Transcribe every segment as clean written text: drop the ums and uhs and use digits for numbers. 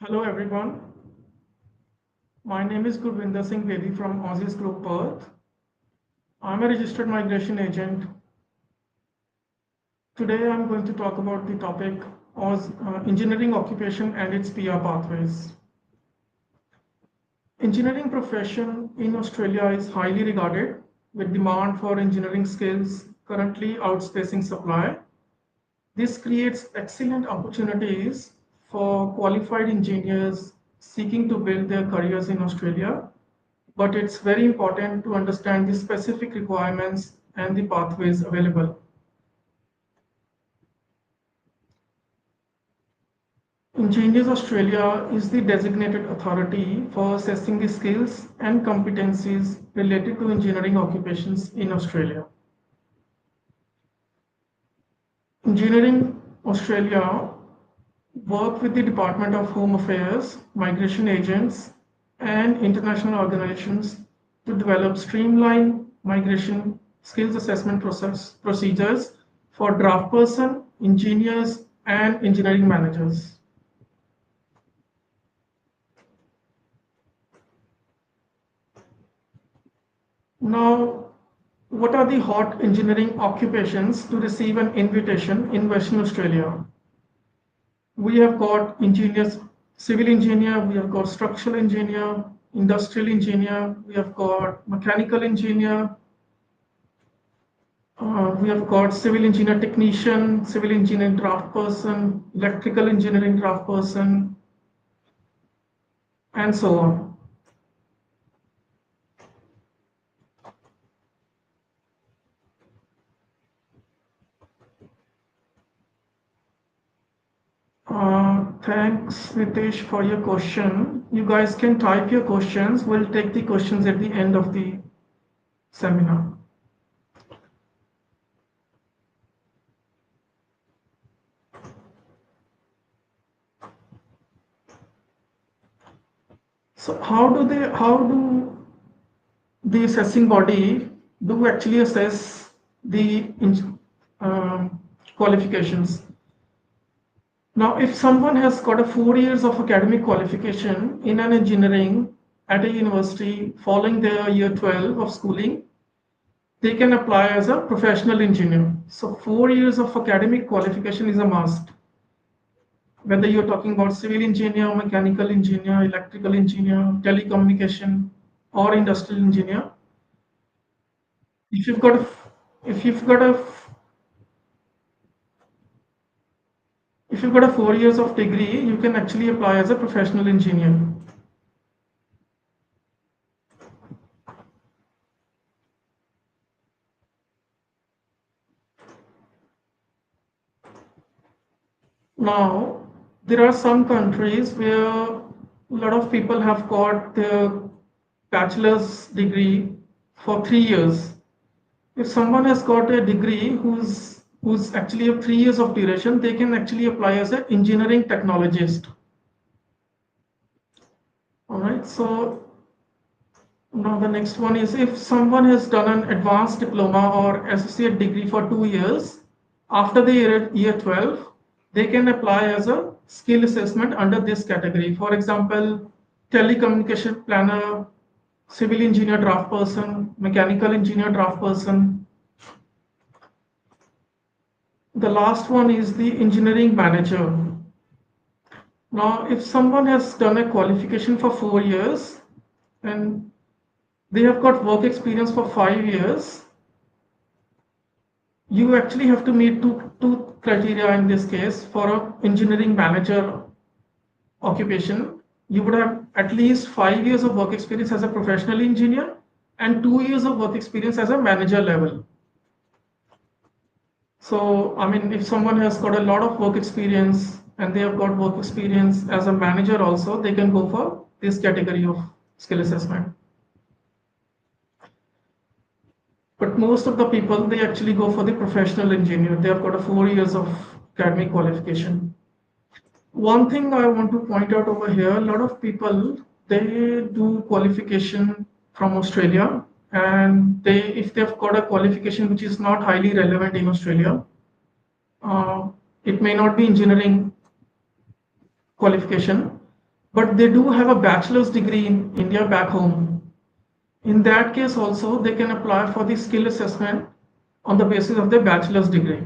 Hello everyone, my name is Gurvinder Singh Bedi from Aussies Group Perth. I'm a registered migration agent. Today I'm going to talk about the topic of engineering occupation and its PR pathways. Engineering profession in Australia is highly regarded with demand for engineering skills currently outspacing supply. This creates excellent opportunities for qualified engineers seeking to build their careers in Australia, but it's very important to understand the specific requirements and the pathways available. Engineers Australia is the designated authority for assessing the skills and competencies related to engineering occupations in Australia. Engineering Australia work with the Department of Home Affairs, migration agents, and international organizations to develop streamlined migration skills assessment procedures for draft person, engineers, and engineering managers. Now, what are the hot engineering occupations to receive an invitation in Western Australia? We have got engineers, civil engineer, we have got structural engineer, industrial engineer, we have got mechanical engineer, we have got civil engineer technician, civil engineering draft person, electrical engineering draft person, and so on. Thanks, Nitesh, for your question. You guys can type your questions. We'll take the questions at the end of the seminar. So how do the assessing body do actually assess the qualifications? Now, if someone has got a 4 years of academic qualification in an engineering at a university following their year 12 of schooling, they can apply as a professional engineer. So 4 years of academic qualification is a must. Whether you're talking about civil engineer, mechanical engineer, electrical engineer, telecommunication, or industrial engineer, if you've got a, if you've got a, if you've got a 4 years of degree, you can actually apply as a professional engineer. Now, there are some countries where a lot of people have got their bachelor's degree for 3 years. If someone has got a degree who's actually of 3 years of duration, they can actually apply as an engineering technologist. All right. So now the next one is if someone has done an advanced diploma or associate degree for 2 years after the year 12, they can apply as a skill assessment under this category. For example, telecommunication planner, civil engineer draft person, mechanical engineer draft person. The last one is the engineering manager. Now, if someone has done a qualification for 4 years and they have got work experience for 5 years, you actually have to meet two criteria in this case for an engineering manager occupation. You would have at least 5 years of work experience as a professional engineer and 2 years of work experience as a manager level. So, I mean, if someone has got a lot of work experience and they have got work experience as a manager also, they can go for this category of skill assessment. But most of the people, they actually go for the professional engineer. They have got a 4 years of academic qualification. One thing I want to point out over here, a lot of people, they do qualification from Australia, and if they've got a qualification which is not highly relevant in Australia, it may not be engineering qualification, but they do have a bachelor's degree in India back home. In that case also, they can apply for the skill assessment on the basis of their bachelor's degree.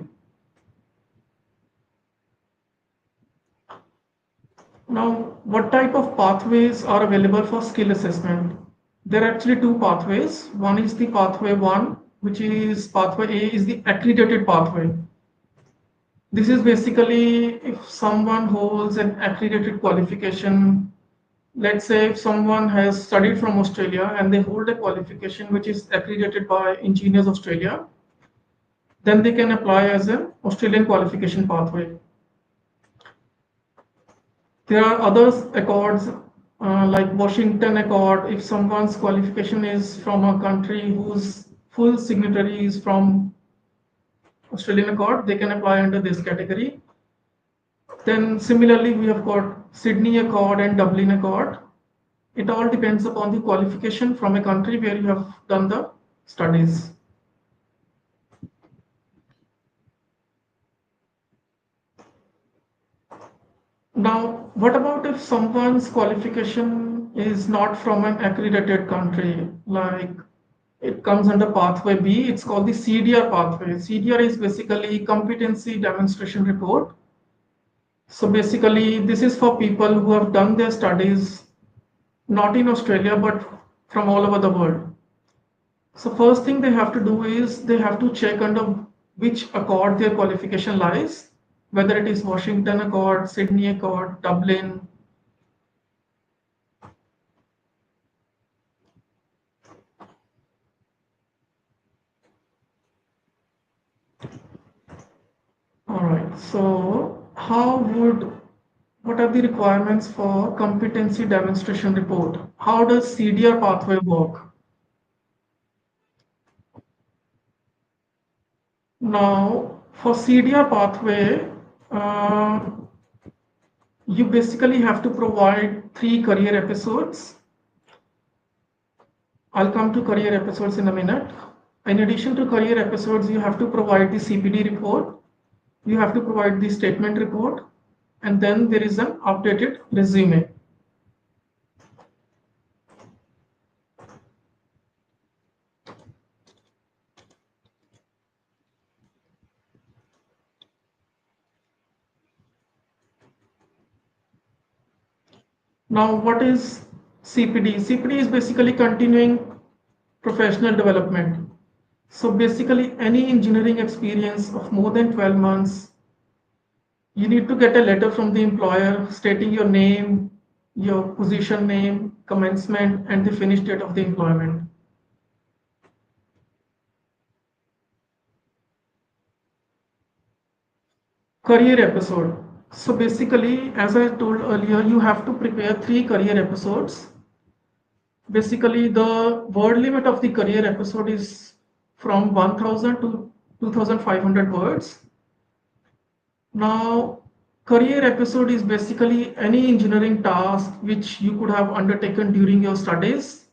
Now, what type of pathways are available for skill assessment? There are actually two pathways. One is the pathway one, which is pathway A is the accredited pathway. This is basically if someone holds an accredited qualification. Let's say if someone has studied from Australia and they hold a qualification which is accredited by Engineers Australia, then they can apply as an Australian qualification pathway. There are other accords like Washington Accord. If someone's qualification is from a country whose full signatory is from Australian Accord, they can apply under this category. Then similarly, we have got Sydney Accord and Dublin Accord. It all depends upon the qualification from a country where you have done the studies. Now, what about if someone's qualification is not from an accredited country, like it comes under pathway B, it's called the CDR pathway. CDR is basically competency demonstration report. So basically, this is for people who have done their studies not in Australia but from all over the world. So first thing they have to do is they have to check under which accord their qualification lies, whether it is Washington Accord, Sydney Accord, Dublin. All right. So what are the requirements for competency demonstration report? How does CDR pathway work? Now, for CDR pathway, uh, you basically have to provide three career episodes. I'll come to career episodes in a minute. In addition to career episodes, you have to provide the CPD report, you have to provide the statement report, and then there is an updated resume. Now, what is CPD? CPD is basically continuing professional development. So basically, any engineering experience of more than 12 months, you need to get a letter from the employer stating your name, your position name, commencement, and the finish date of the employment. Career episode. So basically, as I told earlier, you have to prepare three career episodes. Basically, the word limit of the career episode is from 1000 to 2500 words. Now, career episode is basically any engineering task which you could have undertaken during your studies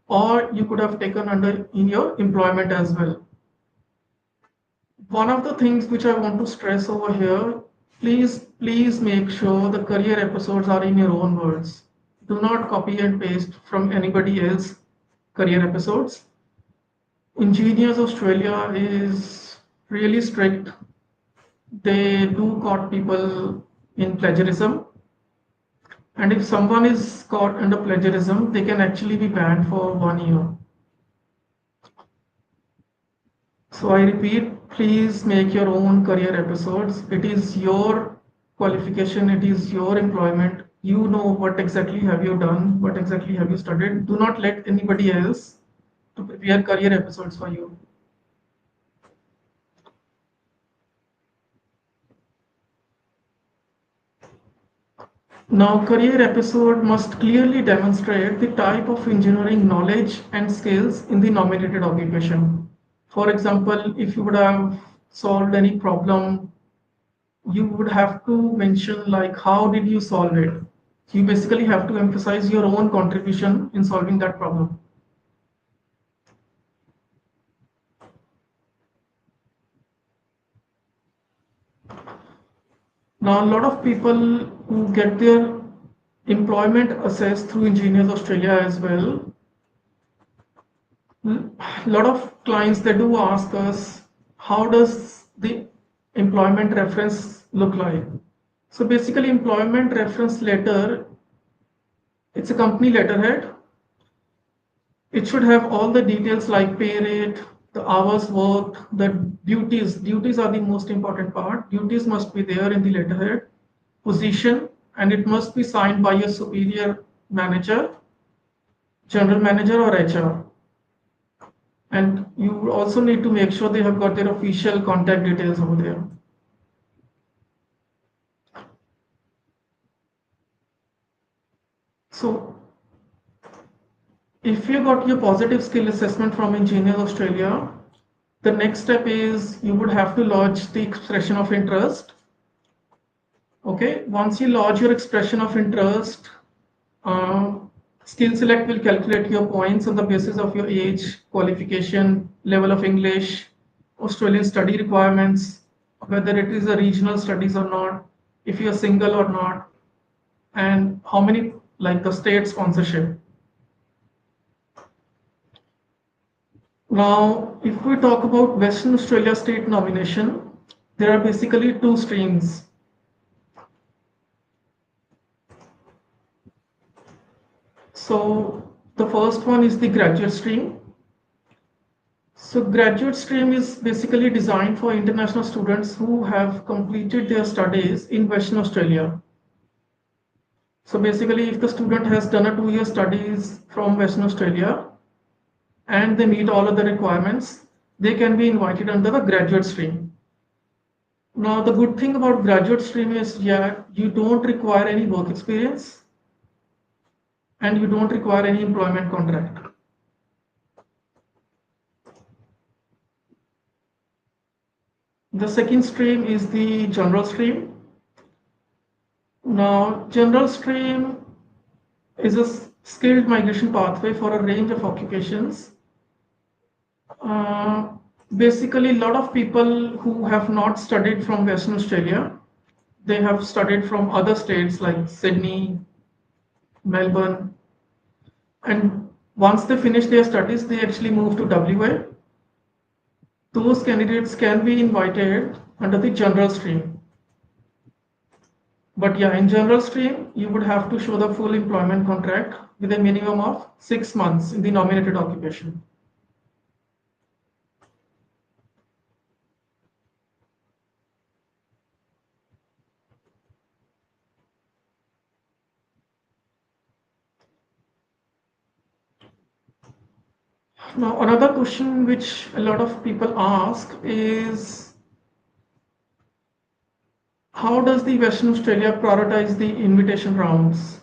or you could have taken under in your employment as well. One of the things which I want to stress over here, please make sure the career episodes are in your own words. Do not copy and paste from anybody else career episodes. Engineers Australia is really strict. They do caught people in plagiarism, and if someone is caught under plagiarism, they can actually be banned for 1 year. So I repeat, please make your own career episodes. It is your qualification, it is your employment. You know what exactly have you done, what exactly have you studied. Do not let anybody else to prepare career episodes for you. Now, career episode must clearly demonstrate the type of engineering knowledge and skills in the nominated occupation. For example, if you would have solved any problem, you would have to mention like how did you solve it. You basically have to emphasize your own contribution in solving that problem. Now, a lot of people who get their employment assessed through Engineers Australia as well. A lot of clients they do ask us, how does the employment reference look like? So basically, employment reference letter, it's a company letterhead. It should have all the details like pay rate, the hours worked, the duties. Duties are the most important part. Duties must be there in the letterhead, position, and it must be signed by your superior manager, general manager, or HR. And you also need to make sure they have got their official contact details over there. So if you got your positive skill assessment from Engineers Australia, the next step is you would have to lodge the expression of interest. Okay, once you lodge your expression of interest, uh, Skill Select will calculate your points on the basis of your age, qualification, level of English, Australian study requirements, whether it is a regional studies or not, if you are single or not, and how many, like the state sponsorship. Now, if we talk about Western Australia state nomination, there are basically two streams. So the first one is the graduate stream. So graduate stream is basically designed for international students who have completed their studies in Western Australia. So basically, if the student has done a 2 year studies from Western Australia and they meet all of the requirements, they can be invited under the graduate stream. Now, the good thing about graduate stream is, yeah, you don't require any work experience and you don't require any employment contract. The second stream is the general stream. Now, general stream is a skilled migration pathway for a range of occupations. Uh, Basically, a lot of people who have not studied from Western Australia, they have studied from other states like Sydney, Melbourne, and once they finish their studies, they actually move to WA. Those candidates can be invited under the general stream. But yeah, in general stream, you would have to show the full employment contract with a minimum of 6 months in the nominated occupation. Now, another question which a lot of people ask is, how does the Western Australia prioritize the invitation rounds?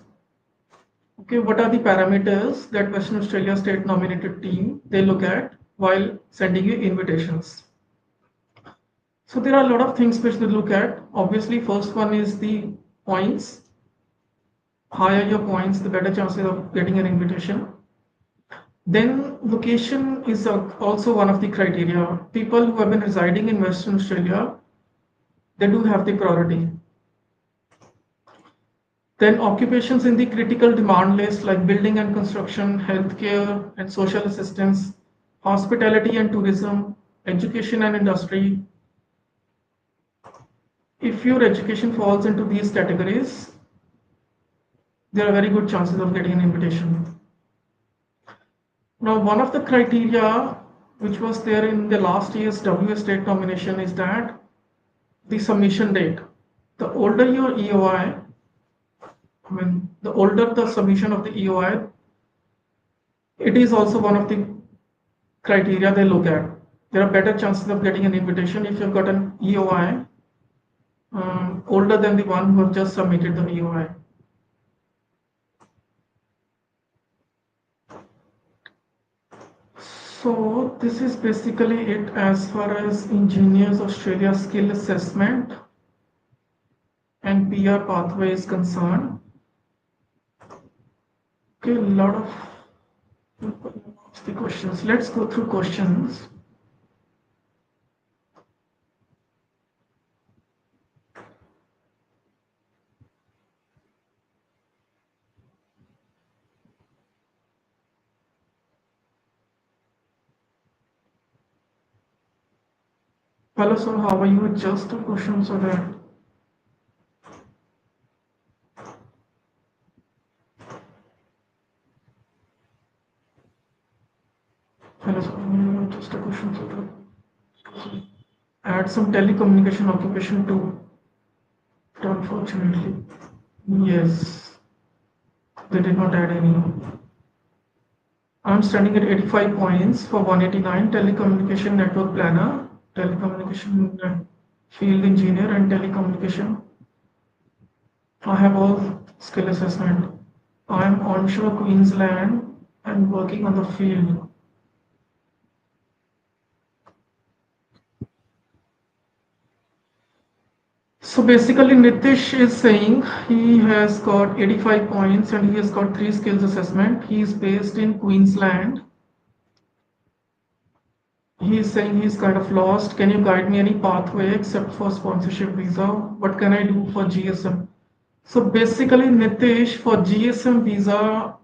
Okay, what are the parameters that Western Australia state nominated team they look at while sending you invitations? So there are a lot of things which they look at. Obviously, first one is the points. Higher your points, the better chances of getting an invitation. Then location is also one of the criteria. People who have been residing in Western Australia, they do have the priority. Then occupations in the critical demand list like building and construction, healthcare and social assistance, hospitality and tourism, education and industry. If your education falls into these categories, there are very good chances of getting an invitation. Now, one of the criteria which was there in the last year's WA state nomination is that the submission date. The older your EOI, the older the submission of the EOI, it is also one of the criteria they look at. There are better chances of getting an invitation if you've got an EOI older than the one who have just submitted the EOI. So this is basically it as far as Engineers Australia skill assessment and PR pathway is concerned. Okay, a lot of the questions. Let's go through questions. Hello, sir. How are you? Just a question so that. Hello, sir. Just a question so that. Add some telecommunication occupation too. Unfortunately. Yes, they did not add any. I'm standing at 85 points for 189 telecommunication network planner, telecommunication field engineer, and telecommunication. I have all skill assessment. I'm onshore Queensland and working on the field. So basically, Nitish is saying he has got 85 points and he has got three skills assessment. He is based in Queensland. He is saying he's kind of lost. Can you guide me any pathway except for sponsorship visa? What can I do for GSM? So basically, Nitish, for GSM visa,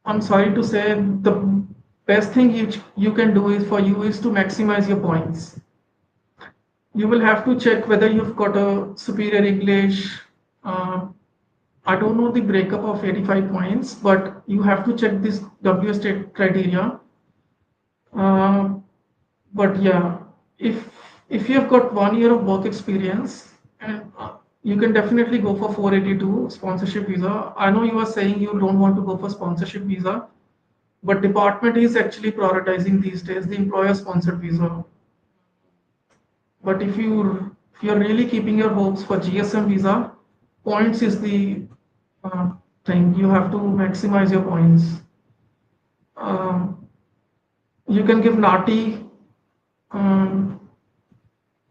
I'm sorry to say, the best thing you can do is for you is to maximize your points. You will have to check whether you've got a superior English. Uh, I don't know the breakup of 85 points, but you have to check this W state criteria. Uh, but yeah, if if you have got 1 year of work experience, and you can definitely go for 482 sponsorship visa. I know you are saying you don't want to go for sponsorship visa, but department is actually prioritizing these days the employer sponsored visa. But if you're really keeping your hopes for GSM visa, points is the uh, thing. You have to maximize your points. Um, you can give NATI. Um,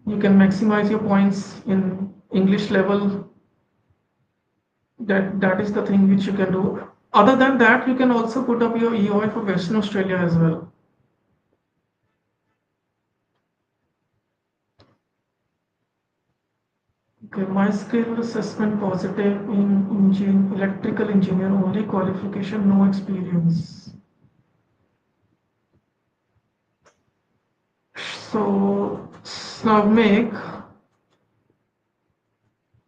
you can maximize your points in English level. That is the thing which you can do. Other than that, you can also put up your EOI for Western Australia as well. Okay, my skill assessment positive in electrical engineer only qualification, no experience. So Snowmake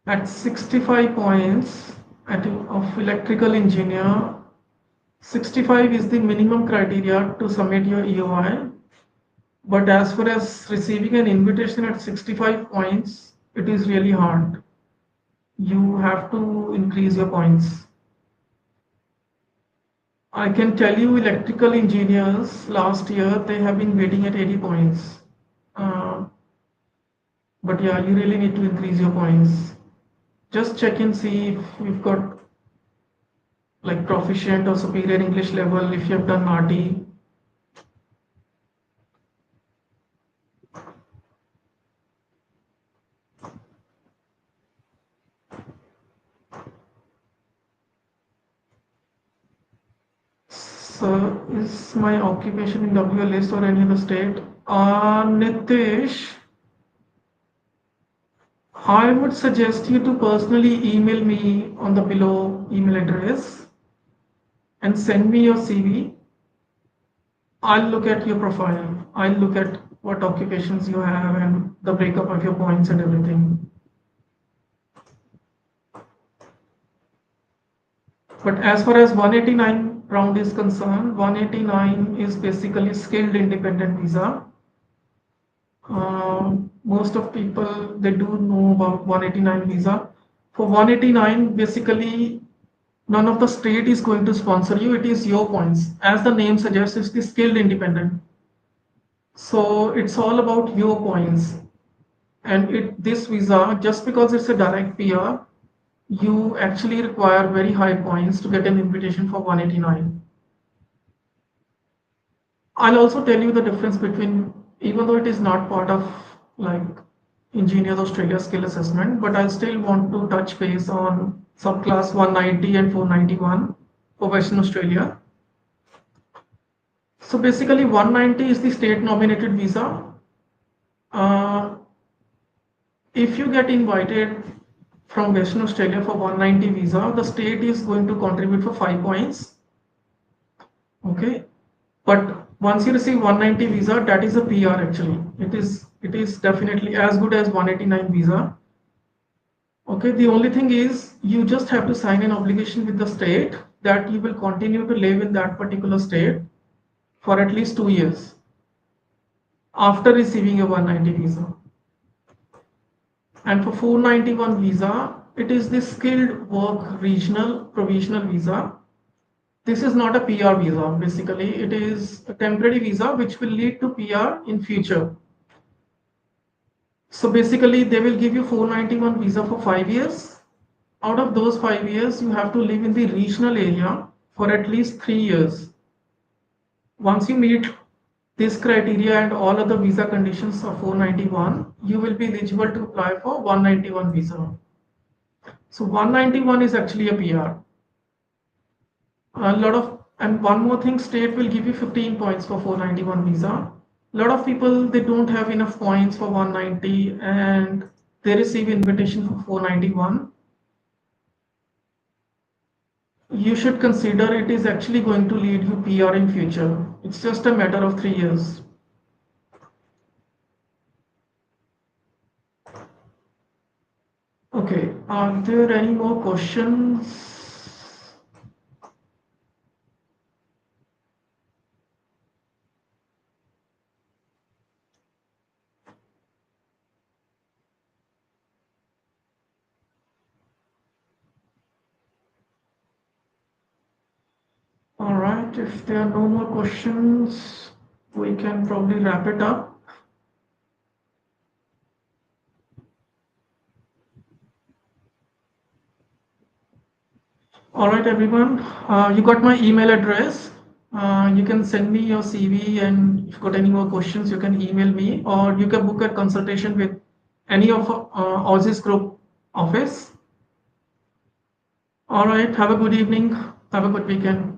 at 65 points of electrical engineer, 65 is the minimum criteria to submit your EOI. But as far as receiving an invitation at 65 points, it is really hard. You have to increase your points. I can tell you electrical engineers last year they have been waiting at 80 points. Uh, but yeah, you really need to increase your points. Just check and see if you've got like proficient or superior English level, if you have done RT. So is my occupation in WA list or any other state? Nitish, I would suggest you to personally email me on the below email address and send me your CV. I'll look at your profile. I'll look at what occupations you have and the breakup of your points and everything. But as far as 189 round is concerned, 189 is basically skilled independent visa. Most of people they do know about 189 visa. For 189, basically none of the state is going to sponsor you. It is your points. As the name suggests, it's the skilled independent. So it's all about your points. And this visa, just because it's a direct PR, you actually require very high points to get an invitation for 189. I'll also tell you the difference between, even though it is not part of like Engineers Australia skill assessment, but I'll still want to touch base on subclass 190 and 491 for Western Australia. So basically 190 is the state nominated visa. Uh, if you get invited from Western Australia for 190 visa, the state is going to contribute for 5 points. Okay. But Once you receive 190 visa, that is a PR actually. It is definitely as good as 189 visa. Okay, the only thing is you just have to sign an obligation with the state that you will continue to live in that particular state for at least 2 years after receiving a 190 visa. And for 491 visa, it is the skilled work regional provisional visa. This is not a PR visa. Basically, it is a temporary visa which will lead to PR in future. So basically, they will give you 491 visa for 5 years. Out of those 5 years, you have to live in the regional area for at least 3 years. Once you meet this criteria and all other visa conditions of 491, you will be eligible to apply for 191 visa. So 191 is actually a PR. A lot of, and one more thing, state will give you 15 points for 491 visa. A lot of people, they don't have enough points for 190 and they receive invitation for 491. You should consider it is actually going to lead you PR in future. It's just a matter of 3 years. Okay, are there any more questions? All right, if there are no more questions, we can probably wrap it up. All right, everyone. You got my email address. You can send me your CV, and if you got any more questions, you can email me, or you can book a consultation with any of Aussie's group office. All right. Have a good evening. Have a good weekend.